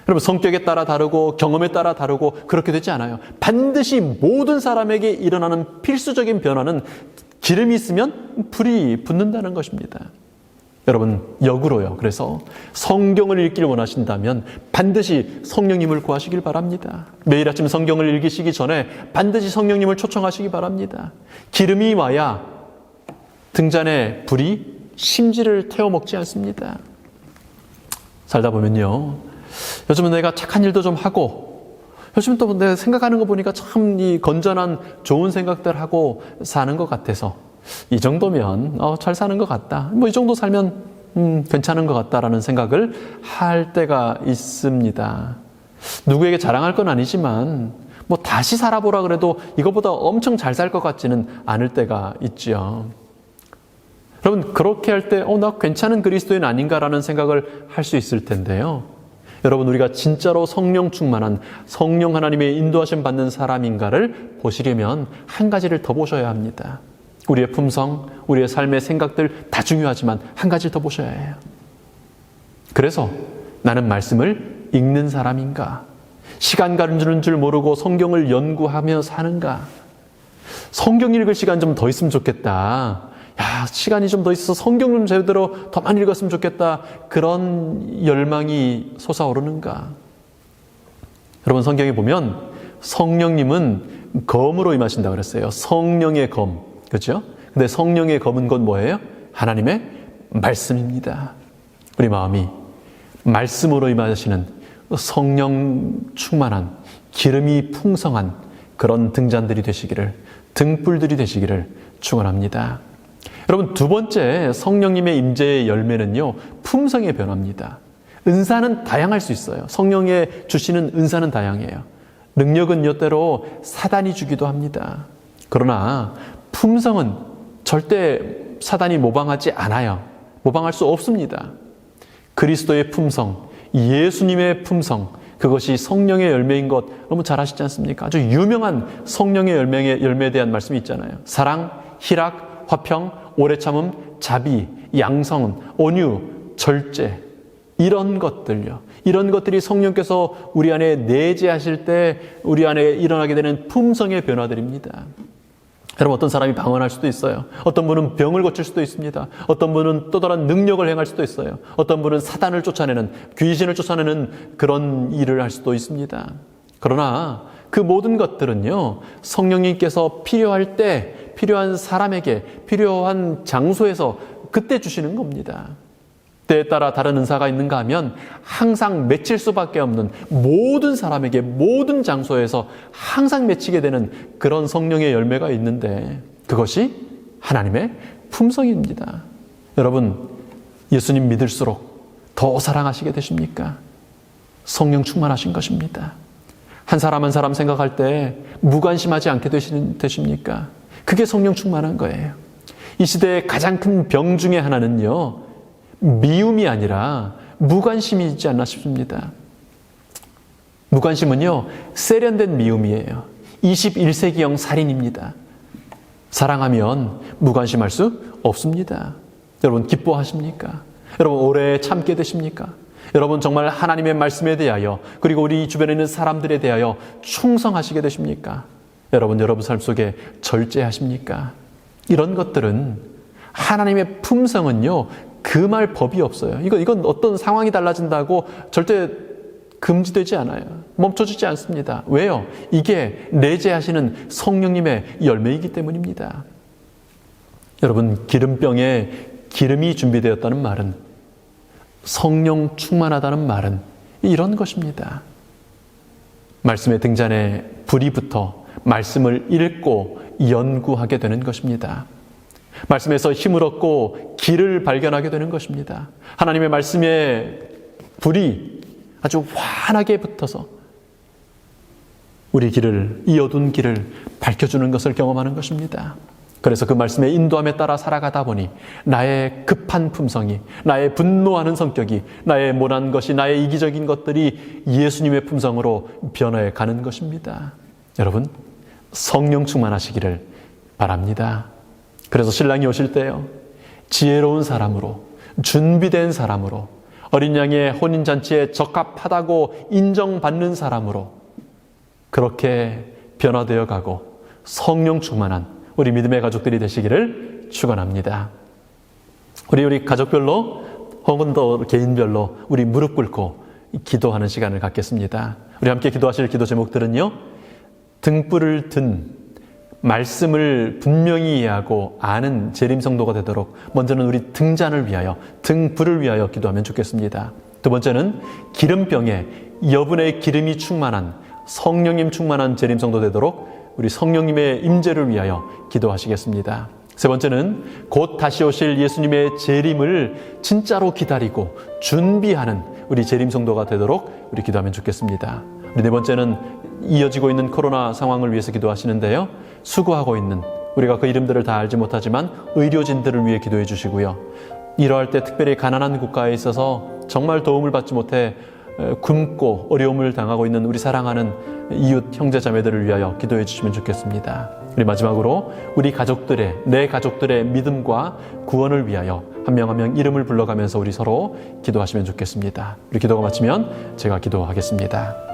여러분, 성격에 따라 다르고 경험에 따라 다르고 그렇게 되지 않아요. 반드시 모든 사람에게 일어나는 필수적인 변화는 기름이 있으면 불이 붙는다는 것입니다. 여러분, 역으로요. 그래서 성경을 읽기를 원하신다면 반드시 성령님을 구하시길 바랍니다. 매일 아침 성경을 읽으시기 전에 반드시 성령님을 초청하시기 바랍니다. 기름이 와야 등잔에 불이 심지를 태워먹지 않습니다. 살다 보면요, 요즘은 내가 착한 일도 좀 하고, 요즘 또 내가 생각하는 거 보니까 참 이 건전한 좋은 생각들 하고 사는 것 같아서 이 정도면 잘 사는 것 같다, 이 정도 살면 괜찮은 것 같다라는 생각을 할 때가 있습니다. 누구에게 자랑할 건 아니지만 다시 살아보라 그래도 이거보다 엄청 잘 살 것 같지는 않을 때가 있죠. 여러분, 그렇게 할 때 나 괜찮은 그리스도인 아닌가라는 생각을 할 수 있을 텐데요. 여러분, 우리가 진짜로 성령 충만한, 성령 하나님의 인도하심 받는 사람인가를 보시려면 한 가지를 더 보셔야 합니다. 우리의 품성, 우리의 삶의 생각들 다 중요하지만 한 가지 더 보셔야 해요. 그래서 나는 말씀을 읽는 사람인가? 시간 가는 줄 모르고 성경을 연구하며 사는가? 성경 읽을 시간 좀 더 있으면 좋겠다. 시간이 좀 더 있어서 성경 좀 제대로 더 많이 읽었으면 좋겠다. 그런 열망이 솟아오르는가? 여러분, 성경에 보면 성령님은 검으로 임하신다고 그랬어요. 성령의 검. 그렇죠? 근데 성령의 검은 건 뭐예요? 하나님의 말씀입니다. 우리 마음이 말씀으로 임하시는 성령 충만한, 기름이 풍성한 그런 등잔들이 되시기를, 등불들이 되시기를 축원합니다. 여러분, 두 번째 성령님의 임재의 열매는요, 품성의 변화입니다. 은사는 다양할 수 있어요. 성령의 주시는 은사는 다양해요. 능력은요, 때로 사단이 주기도 합니다. 그러나 품성은 절대 사단이 모방하지 않아요. 모방할 수 없습니다. 그리스도의 품성, 예수님의 품성, 그것이 성령의 열매인 것 너무 잘 아시지 않습니까? 아주 유명한 성령의 열매에 대한 말씀이 있잖아요. 사랑, 희락, 화평, 오래 참음, 자비, 양성, 온유, 절제, 이런 것들요. 이런 것들이 성령께서 우리 안에 내재하실 때 우리 안에 일어나게 되는 품성의 변화들입니다. 여러분, 어떤 사람이 방언할 수도 있어요. 어떤 분은 병을 고칠 수도 있습니다. 어떤 분은 또 다른 능력을 행할 수도 있어요. 어떤 분은 사단을 쫓아내는, 귀신을 쫓아내는 그런 일을 할 수도 있습니다. 그러나 그 모든 것들은요, 성령님께서 필요할 때 필요한 사람에게 필요한 장소에서 그때 주시는 겁니다. 때에 따라 다른 은사가 있는가 하면 항상 맺힐 수밖에 없는, 모든 사람에게 모든 장소에서 항상 맺히게 되는 그런 성령의 열매가 있는데, 그것이 하나님의 품성입니다. 여러분, 예수님 믿을수록 더 사랑하시게 되십니까? 성령 충만하신 것입니다. 한 사람 한 사람 생각할 때 무관심하지 않게 되십니까? 그게 성령 충만한 거예요. 이 시대의 가장 큰 병 중에 하나는요, 미움이 아니라 무관심이지 않나 싶습니다. 무관심은요, 세련된 미움이에요. 21세기형 살인입니다. 사랑하면 무관심할 수 없습니다. 여러분, 기뻐하십니까? 여러분, 오래 참게 되십니까? 여러분, 정말 하나님의 말씀에 대하여, 그리고 우리 주변에 있는 사람들에 대하여 충성하시게 되십니까? 여러분 삶 속에 절제하십니까? 이런 것들은, 하나님의 품성은요, 금할 법이 없어요. 이건 어떤 상황이 달라진다고 절대 금지되지 않아요. 멈춰주지 않습니다. 왜요? 이게 내재하시는 성령님의 열매이기 때문입니다. 여러분, 기름병에 기름이 준비되었다는 말은, 성령 충만하다는 말은 이런 것입니다. 말씀의 등잔에 불이 붙어 말씀을 읽고 연구하게 되는 것입니다. 말씀에서 힘을 얻고 길을 발견하게 되는 것입니다. 하나님의 말씀에 불이 아주 환하게 붙어서 우리 길을, 이 어두운 길을 밝혀주는 것을 경험하는 것입니다. 그래서 그 말씀의 인도함에 따라 살아가다 보니 나의 급한 품성이, 나의 분노하는 성격이, 나의 모난 것이, 나의 이기적인 것들이 예수님의 품성으로 변화해 가는 것입니다. 여러분, 성령 충만하시기를 바랍니다. 그래서 신랑이 오실 때요, 지혜로운 사람으로, 준비된 사람으로, 어린 양의 혼인잔치에 적합하다고 인정받는 사람으로 그렇게 변화되어 가고 성령 충만한 우리 믿음의 가족들이 되시기를 축원합니다. 우리 가족별로 혹은 또 개인별로 우리 무릎 꿇고 기도하는 시간을 갖겠습니다. 우리 함께 기도하실 기도 제목들은요, 등불을 든 말씀을 분명히 이해하고 아는 재림 성도가 되도록 먼저는 우리 등잔을 위하여, 등불을 위하여 기도하면 좋겠습니다. 두 번째는 기름병에 여분의 기름이 충만한, 성령님 충만한 재림 성도 되도록 우리 성령님의 임재를 위하여 기도하시겠습니다. 세 번째는 곧 다시 오실 예수님의 재림을 진짜로 기다리고 준비하는 우리 재림 성도가 되도록 우리 기도하면 좋겠습니다. 우리 네 번째는 이어지고 있는 코로나 상황을 위해서 기도하시는데요, 수고하고 있는, 우리가 그 이름들을 다 알지 못하지만 의료진들을 위해 기도해 주시고요, 이러할 때 특별히 가난한 국가에 있어서 정말 도움을 받지 못해 굶고 어려움을 당하고 있는 우리 사랑하는 이웃 형제 자매들을 위하여 기도해 주시면 좋겠습니다. 우리 마지막으로 우리 가족들의, 내 가족들의 믿음과 구원을 위하여 한 명 한 명 이름을 불러가면서 우리 서로 기도하시면 좋겠습니다. 우리 기도가 마치면 제가 기도하겠습니다.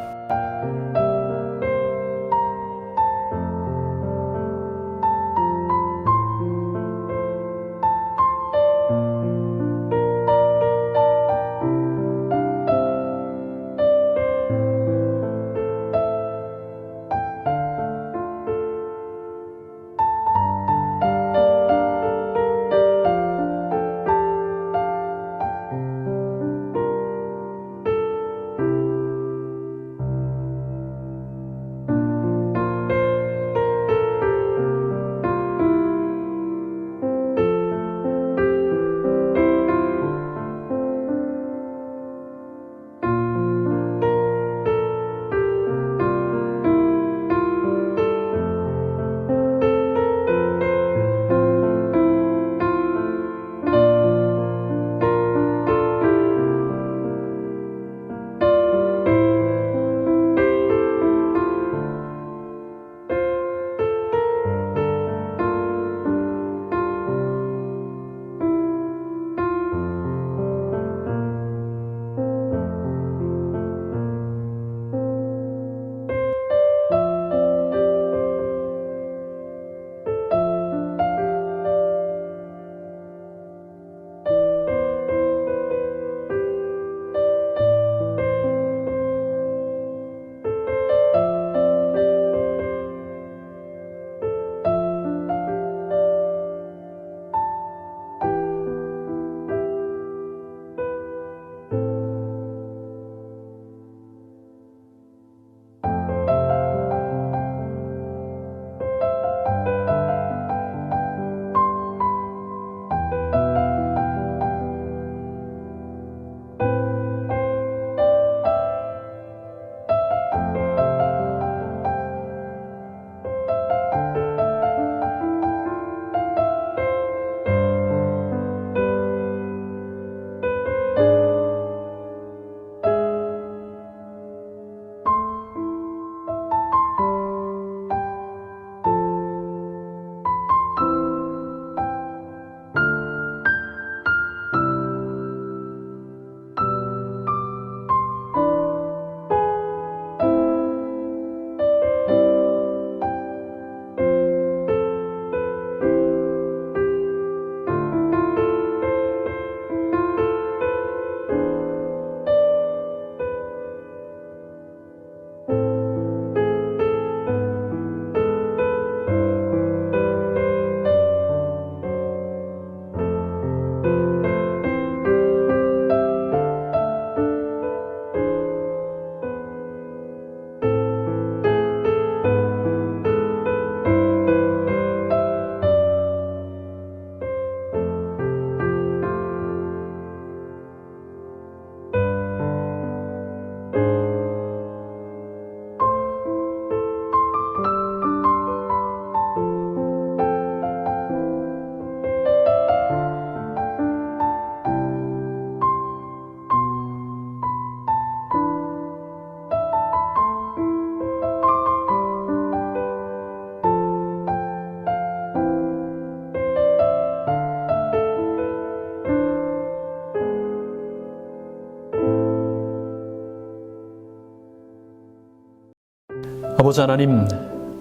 아버지 하나님,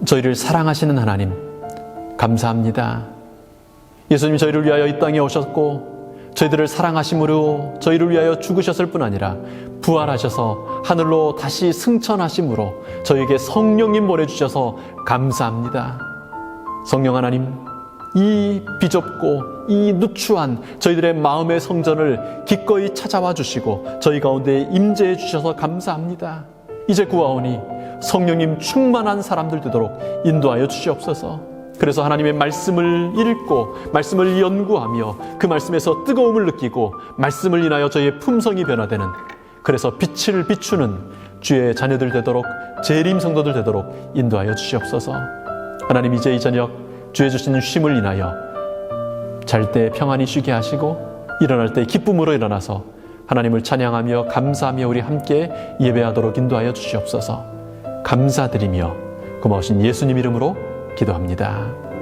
저희를 사랑하시는 하나님, 감사합니다. 예수님 저희를 위하여 이 땅에 오셨고 저희들을 사랑하심으로 저희를 위하여 죽으셨을 뿐 아니라 부활하셔서 하늘로 다시 승천하심으로 저희에게 성령님 보내주셔서 감사합니다. 성령 하나님, 이 비좁고 이 누추한 저희들의 마음의 성전을 기꺼이 찾아와 주시고 저희 가운데 임재해 주셔서 감사합니다. 이제 구하오니 성령님 충만한 사람들 되도록 인도하여 주시옵소서. 그래서 하나님의 말씀을 읽고 말씀을 연구하며 그 말씀에서 뜨거움을 느끼고 말씀을 인하여 저희의 품성이 변화되는, 그래서 빛을 비추는 주의 자녀들 되도록, 재림 성도들 되도록 인도하여 주시옵소서. 하나님, 이제 이 저녁 주의 주신 쉼을 인하여 잘 때 평안히 쉬게 하시고 일어날 때 기쁨으로 일어나서 하나님을 찬양하며 감사하며 우리 함께 예배하도록 인도하여 주시옵소서. 감사드리며 고마우신 예수님 이름으로 기도합니다.